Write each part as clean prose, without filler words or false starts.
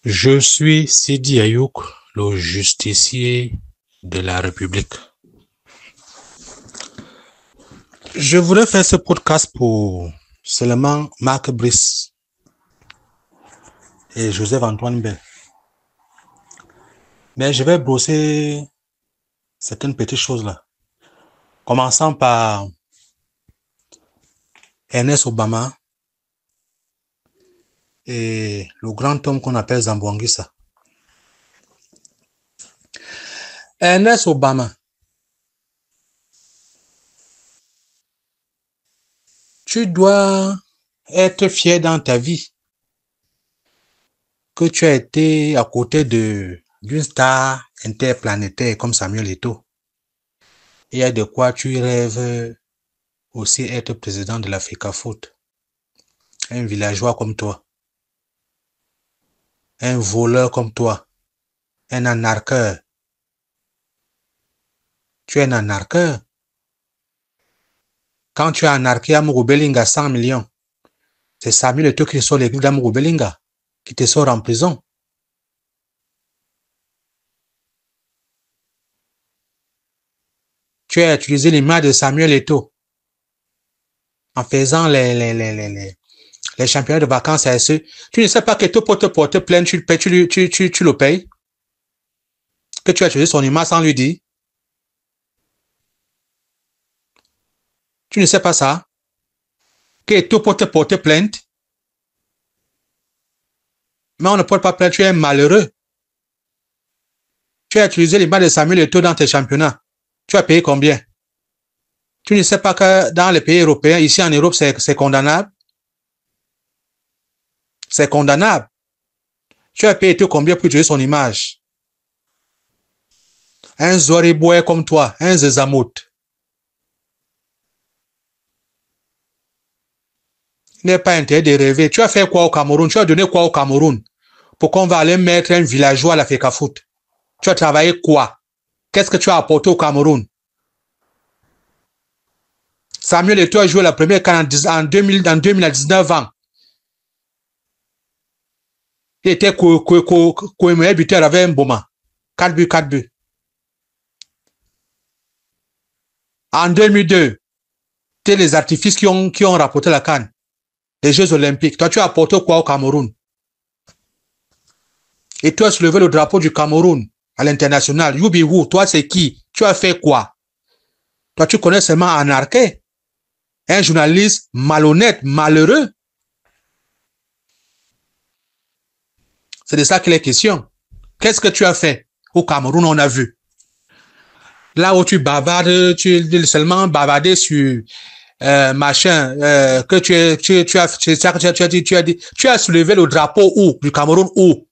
Je suis Sidi Ayouk, le justicier de la République. Je voudrais faire ce podcast pour seulement Marc Brice et Joseph-Antoine Bell. Mais je vais brosser certaines petites choses là. Commençant par Ernest Obama et le grand homme qu'on appelle Zambouanguissa. Ernest Obama, tu dois être fier dans ta vie que tu as été à côté d'une star interplanétaire comme Samuel Eto'o. Il y a de quoi tu rêves aussi être président de l'Africafoot. Un villageois comme toi. Un voleur comme toi. Un anarcheur. Tu es un anarcheur. Quand tu as anarché à Murubelinga 100 millions, c'est Samuel Eto'o qui sort l'église de Murubelinga, qui te sort en prison. Tu as utilisé l'image de Samuel Eto'o en faisant les championnats de vacances à ceux. Tu ne sais pas qu'Eto'o peut te porter plainte, tu le payes. Que tu as utilisé son image sans lui dire. Tu ne sais pas ça? Qu'Eto'o peut te porter plainte. Mais on ne porte pas plainte, tu es malheureux. Tu as utilisé l'image de Samuel Eto'o dans tes championnats. Tu as payé combien? Tu ne sais pas que dans les pays européens, ici en Europe, c'est condamnable? C'est condamnable. Tu as payé combien pour utiliser son image? Un Zoriboué comme toi, un Zezamout. Il n'est pas intérêt de rêver. Tu as fait quoi au Cameroun? Tu as donné quoi au Cameroun? Pour qu'on va aller mettre un villageois à la FECAFOOT. Tu as travaillé quoi? Qu'est-ce que tu as apporté au Cameroun? Samuel Eto'o a joué la première CAN en 2019 ans. Il était co-meilleur buteur avec un Mboma. 4 buts, 4 buts. En 2002, c'était les artifices qui ont rapporté la CAN. Les Jeux Olympiques. Toi, tu as apporté quoi au Cameroun? Et tu as soulevé le drapeau du Cameroun à l'international. Youbiwou, toi, c'est qui? Tu as fait quoi? Toi, tu connais seulement Anarché. Un journaliste malhonnête, malheureux. C'est de ça qu'il est question. Qu'est-ce que tu as fait au Cameroun, on a vu? Là où tu bavardes, tu seulement bavardé sur machin, que tu as soulevé le drapeau où? Du Cameroun où?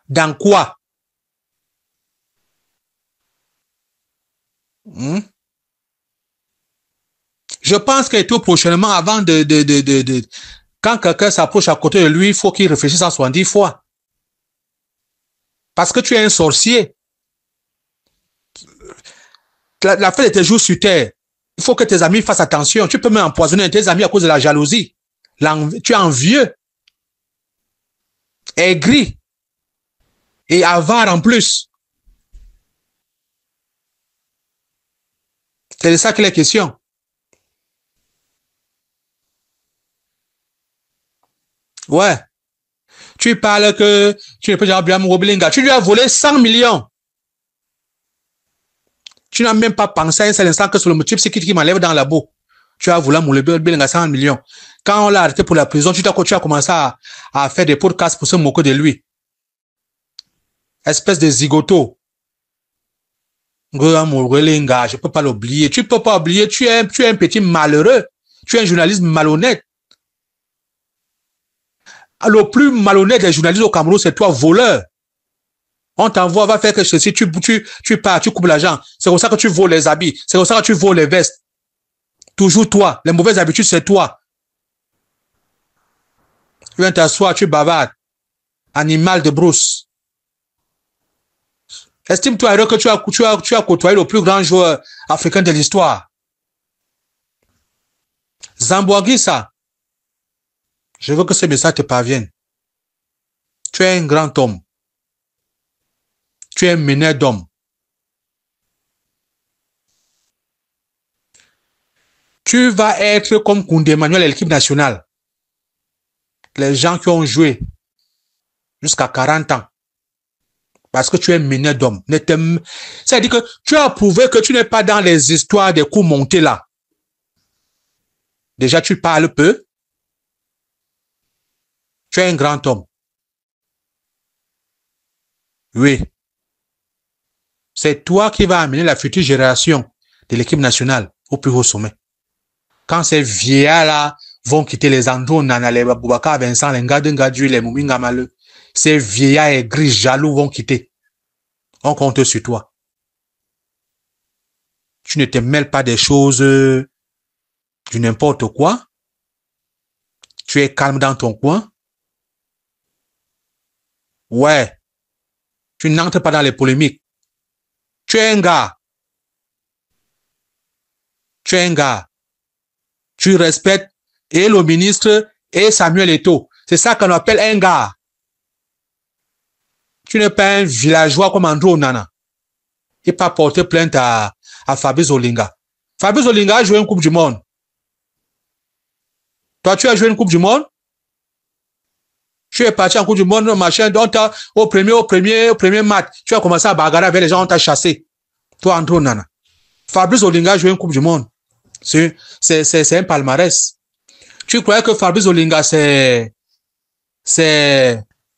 Dans quoi? Je pense que tout prochainement, avant quand quelqu'un s'approche à côté de lui, il faut qu'il réfléchisse 170 fois. Parce que tu es un sorcier. La fin de tes jours sur terre, il faut que tes amis fassent attention. Tu peux même empoisonner tes amis à cause de la jalousie. Tu es envieux, aigri et avare en plus. C'est de ça qu'il est question. Ouais. Tu parles que tu ne peux jamais bien Robilinga. Tu lui as volé 100 millions. Tu n'as même pas pensé à un seul instant que c'est le motif c'est qui m'enlève dans la boue. Tu as voulu Robilinga 100 millions. Quand on l'a arrêté pour la prison, tu as commencé à faire des podcasts pour se moquer de lui. Espèce de zigoto. Je peux pas l'oublier. Tu peux pas oublier. Tu es un petit malheureux. Tu es un journaliste malhonnête. Le plus malhonnête des journalistes au Cameroun, c'est toi, voleur. On t'envoie, va faire que ceci, tu pars, tu coupes l'argent. C'est comme ça que tu voles les habits. C'est comme ça que tu voles les vestes. Toujours toi. Les mauvaises habitudes, c'est toi. Tu viens t'asseoir, tu bavardes. Animal de brousse. Estime-toi heureux que tu as côtoyé le plus grand joueur africain de l'histoire. Zambouanguissa. Je veux que ce message te parvienne. Tu es un grand homme. Tu es un meneur d'hommes. Tu vas être comme Koundé Emmanuel à l'équipe nationale. Les gens qui ont joué jusqu'à 40 ans. Parce que tu es meneur d'hommes. C'est-à-dire que tu as prouvé que tu n'es pas dans les histoires des coups montés là. Déjà, tu parles peu. Tu es un grand homme. Oui. C'est toi qui vas amener la future génération de l'équipe nationale au plus haut sommet. Quand ces vieillards-là vont quitter les Andro Nana, les Boubacar Vincent, les Ngadengadu, les Mouminga Maleu, ces vieillards aigris, jaloux vont quitter. On compte sur toi. Tu ne te mêles pas des choses du n'importe quoi. Tu es calme dans ton coin. Ouais. Tu n'entres pas dans les polémiques. Tu es un gars. Tu es un gars. Tu respectes et le ministre et Samuel Eto'o. C'est ça qu'on appelle un gars. Tu n'es pas un villageois comme Andrew Onana. Il n'a pas porté plainte à Fabrice Olinga. Fabrice Olinga a joué une Coupe du Monde. Toi, tu as joué une Coupe du Monde? Tu es parti en Coupe du Monde, machin, donc au premier match, tu as commencé à bagarrer avec les gens, on t'a chassé. Toi, Andrew Onana. Fabrice Olinga a joué une Coupe du Monde. C'est un palmarès. Tu croyais que Fabrice Olinga, c'est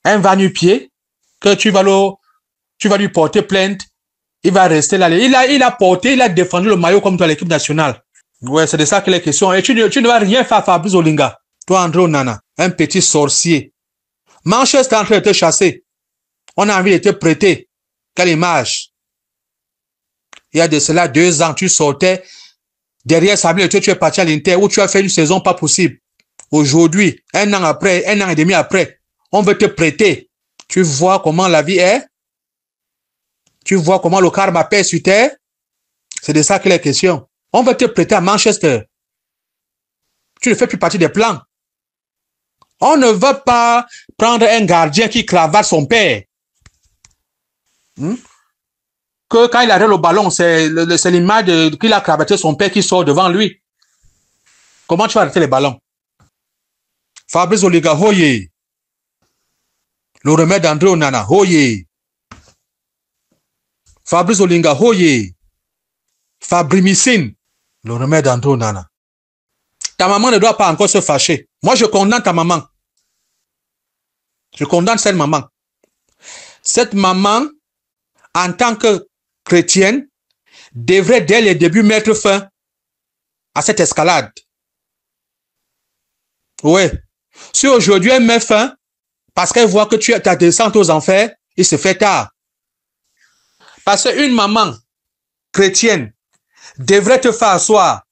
un va-nu-pied, que tu vas lui porter plainte, il va rester là. Il a défendu le maillot comme toi à l'équipe nationale. Ouais, c'est de ça que les questions. Et tu ne vas rien faire à Fabrice Olinga. Toi, Andrew Onana, un petit sorcier. Manchester est en train de te chasser. On a envie de te prêter. Quelle image. Il y a de cela 2 ans, tu sortais derrière Samuel Eto'o, tu es parti à l'Inter où tu as fait une saison pas possible. Aujourd'hui, 1 an après, 1 an et demi après, on veut te prêter. Tu vois comment la vie est? Tu vois comment le karma pèse sur terre? C'est de ça qu'il est question. On veut te prêter à Manchester. Tu ne fais plus partie des plans. On ne va pas prendre un gardien qui cravate son père. Que quand il arrête le ballon, c'est l'image qu'il a cravaté son père qui sort devant lui. Comment tu vas arrêter les ballons? Fabrice Olinga, hoye. Le remède d'André Onana, hoye. Fabrice Olinga, hoye. Fabrimicine, le remède d'André Onana. Ta maman ne doit pas encore se fâcher. Moi, je condamne ta maman. Je condamne cette maman. Cette maman, en tant que chrétienne, devrait dès le début mettre fin à cette escalade. Oui. Si aujourd'hui elle met fin, parce qu'elle voit que tu as ta descente aux enfers, il se fait tard. Parce qu'une maman chrétienne devrait te faire asseoir,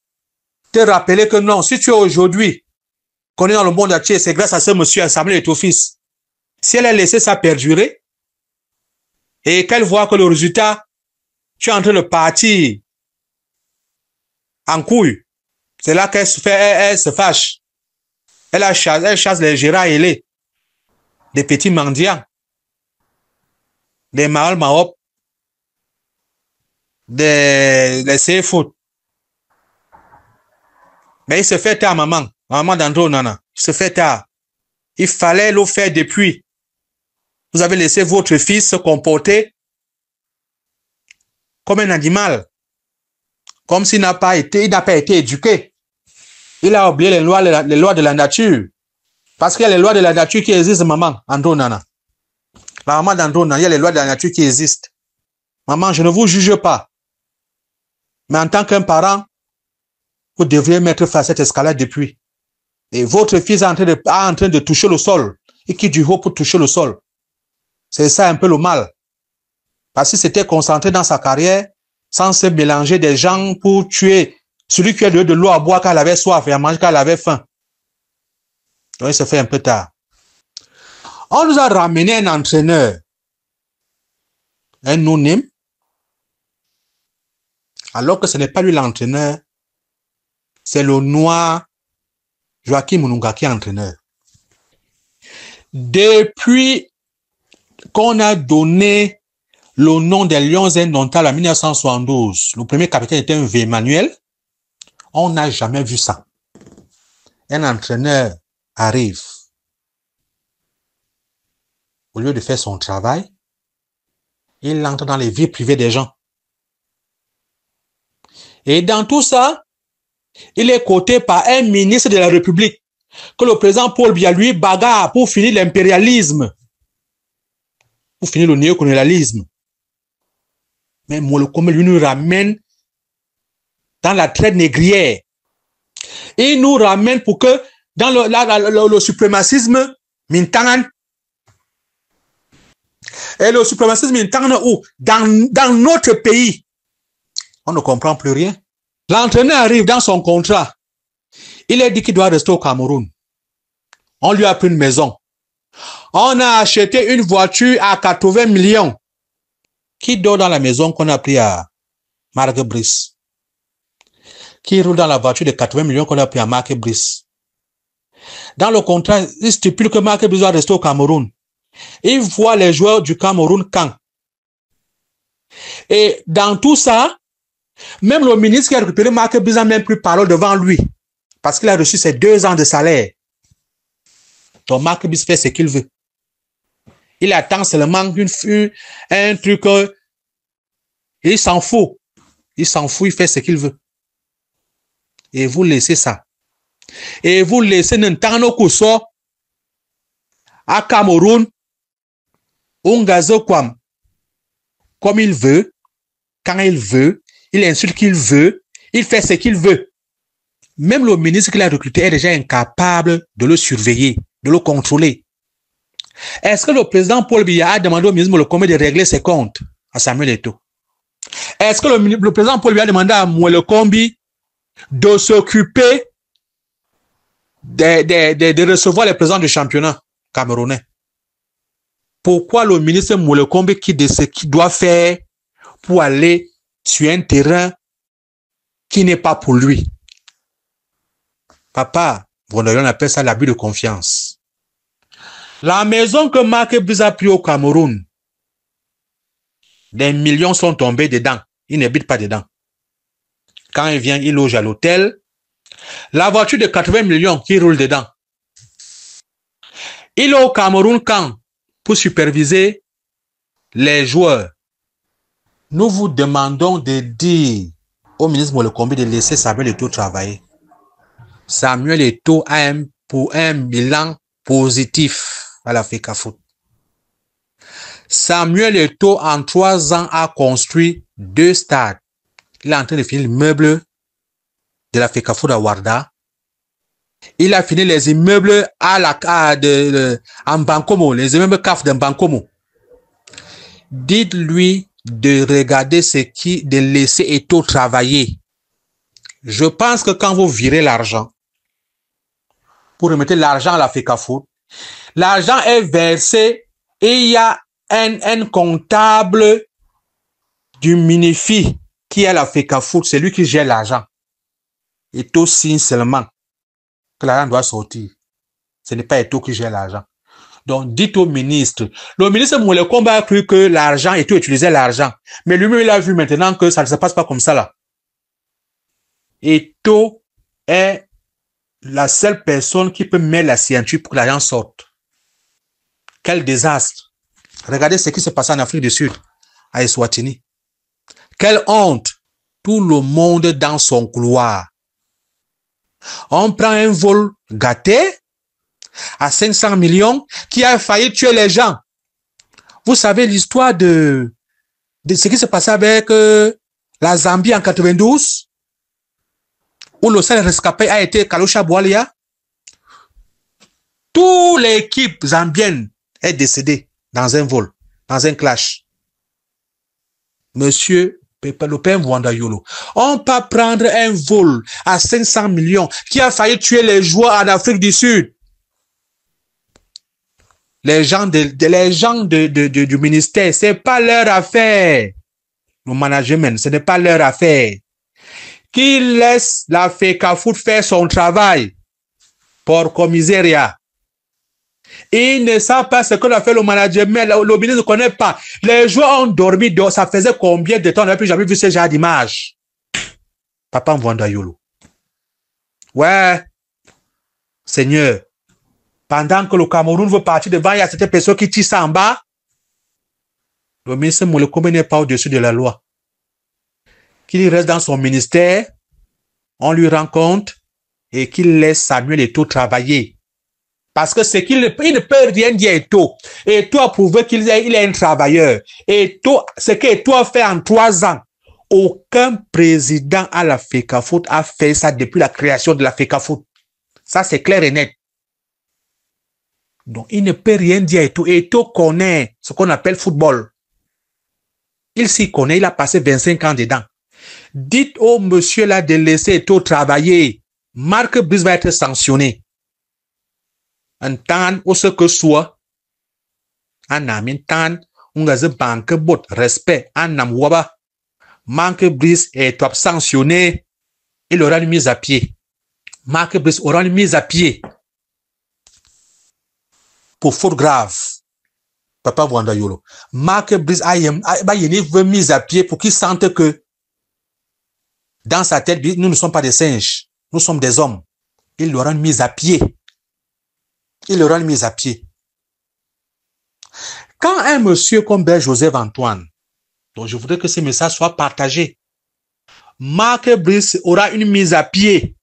te rappeler que non, si tu es aujourd'hui qu'on est dans le monde entier, c'est grâce à ce monsieur Samuel Eto'o fils. Si elle a laissé ça perdurer et qu'elle voit que le résultat, tu es en train de partir en couille, c'est là qu'elle se fâche. Elle chasse les Gérard Ailé, des petits mendiants, des Mahal Mahop, des CFOOT. Mais il se fait tard, maman d'André Onana. Il se fait tard. Il fallait le faire depuis. Vous avez laissé votre fils se comporter comme un animal. Comme s'il n'a pas été éduqué. Il a oublié les lois de la nature. Parce qu'il y a les lois de la nature qui existent, maman, André Onana. La maman d'André Onana, il y a les lois de la nature qui existent. Maman, je ne vous juge pas. Mais en tant qu'un parent, vous devriez mettre fin à cette escalade depuis. Et votre fils est en train de toucher le sol. Il quitte du haut pour toucher le sol. C'est ça un peu le mal. Parce qu'il s'était concentré dans sa carrière sans se mélanger des gens pour tuer celui qui a de l'eau à boire quand il avait soif et à manger quand il avait faim. Donc il se fait un peu tard. On nous a ramené un entraîneur, un non-name, alors que ce n'est pas lui l'entraîneur, c'est le noir Joachim Mununga qui est entraîneur. Depuis qu'on a donné le nom des Lions indomptables en 1972. Le premier capitaine était un V. Emmanuel. On n'a jamais vu ça. Un entraîneur arrive. Au lieu de faire son travail, il entre dans les vies privées des gens. Et dans tout ça, il est coté par un ministre de la République que le président Paul Biya lui bagarre pour finir l'impérialisme, pour finir le néocolonialisme. Mais Moulekombe lui nous ramène dans la traite négrière. Il nous ramène pour que dans le suprémacisme mintangan. Et le suprémacisme mintangan où dans notre pays, on ne comprend plus rien. L'entraîneur arrive dans son contrat. Il est dit qu'il doit rester au Cameroun. On lui a pris une maison. On a acheté une voiture à 80 millions. Qui dort dans la maison qu'on a pris à Marc Brice? Qui roule dans la voiture de 80 millions qu'on a pris à Marc Brice? Dans le contrat, il stipule que Marc Brice doit rester au Cameroun. Il voit les joueurs du Cameroun quand. Et dans tout ça, même le ministre qui a récupéré Marc Brice n'a même plus parole devant lui. Parce qu'il a reçu ses 2 ans de salaire. Donc Marc Brice fait ce qu'il veut. Il attend seulement un truc. Il s'en fout. Il s'en fout, il fait ce qu'il veut. Et vous laissez ça. Et vous laissez Ntano Kousso à Cameroun, Ungazo Kwam, comme il veut, quand il veut, il insulte qu'il veut, il fait ce qu'il veut. Même le ministre qu'il a recruté est déjà incapable de le surveiller, de le contrôler. Est-ce que le président Paul Biya a demandé au ministre Moulekombe de régler ses comptes à Samuel Eto'o? Est-ce que le président Paul Biya a demandé à Moulekombe de s'occuper de recevoir les présidents du championnat camerounais? Pourquoi le ministre Moulekombe qui de ce qu'il doit faire pour aller sur un terrain qui n'est pas pour lui? Papa, on appelle ça l'abus de confiance. La maison que Marc Brice a pris au Cameroun, des millions sont tombés dedans. Il n'habite pas dedans. Quand il vient, il loge à l'hôtel. La voiture de 80 millions qui roule dedans. Il est au Cameroun quand? Pour superviser les joueurs. Nous vous demandons de dire au ministre Moulekombe de laisser Samuel Eto'o travailler. Samuel Eto'o a un bilan positif à la FECAFOOT. Samuel Eto'o, en 3 ans, a construit 2 stades. Il est en train de finir l'immeuble de la FECAFOOT à Ouarda. Il a fini les immeubles en Bankomo, les immeubles CAF de Bankomo. Dites-lui de regarder de laisser Eto'o travailler. Je pense que quand vous virez l'argent, pour remettre l'argent à la FECAFOOT, l'argent est versé et il y a un comptable du Minifi qui est la FECAFOOT, c'est lui qui gère l'argent. Eto'o signe seulement que l'argent doit sortir. Ce n'est pas Eto'o qui gère l'argent. Donc, dites au ministre. Le ministre Moulekombe a cru que l'argent, Eto'o utilisait l'argent. Mais lui-même, il a vu maintenant que ça ne se passe pas comme ça là. Eto'o est la seule personne qui peut mettre la ceinture pour que l'argent sorte. Quel désastre. Regardez ce qui se passe en Afrique du Sud, à Eswatini. Quelle honte. Tout le monde dans son couloir. On prend un vol gâté à 500 millions qui a failli tuer les gens. Vous savez l'histoire de ce qui se passait avec la Zambie en 92, où le seul rescapé a été Kalusha Bwalia. Toute l'équipe zambienne est décédée dans un vol, dans un clash. Monsieur le père Mwandayolo, on peut prendre un vol à 500 millions qui a failli tuer les joueurs en Afrique du Sud. Les gens du ministère, c'est pas leur affaire. Le management, ce n'est pas leur affaire. Qu'ils laissent la FECAFOOT faire son travail. Porco miseria. Ils ne savent pas ce qu'on a fait le management. Le ministre ne connaît pas. Les joueurs ont dormi. Ça faisait combien de temps on n'a plus jamais vu ce genre d'image? Papa Mvondayolo. Ouais. Seigneur. Pendant que le Cameroun veut partir devant, il y a certaines personnes qui tirent ça en bas. Le ministre Molokome n'est pas au-dessus de la loi. Qu'il reste dans son ministère, on lui rend compte et qu'il laisse Samuel Eto'o travailler. Parce que c'est qu'il ne peut rien dire à Eto'o. Eto'o a prouvé qu'il est un travailleur. Eto'o, ce qu'Eto'o a fait en 3 ans, aucun président à la FECAFOOT a fait ça depuis la création de la FECAFOOT. Ça, c'est clair et net. Donc, il ne peut rien dire à Eto'o. Eto'o connaît ce qu'on appelle football. Il s'y connaît, il a passé 25 ans dedans. Dites au monsieur là de laisser Eto'o travailler. Marc Brice va être sanctionné. En temps où ce que soit, en amin temps, on a banque bot respect, en am waba. Marc Brice est sanctionné. Il aura une mise à pied. Marc Brice aura une mise à pied. Pour faute grave. Papa Mvondayolo. Marc Brice a une mise à pied pour qu'il sente que dans sa tête, nous ne sommes pas des singes. Nous sommes des hommes. Il aura une mise à pied. Il aura une mise à pied. Quand un monsieur comme Bert Joseph Antoine, donc je voudrais que ce message soit partagé, Marc Brice aura une mise à pied.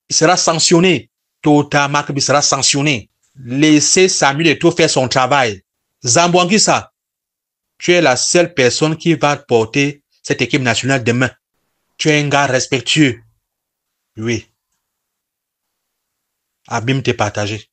Il sera sanctionné. Tota, Marc Brice sera sanctionné. Laissez Samuel Eto'o faire son travail. Zambouanguissa, tu es la seule personne qui va porter cette équipe nationale demain. Tu es un gars respectueux. Oui. Abîme t'es partagé.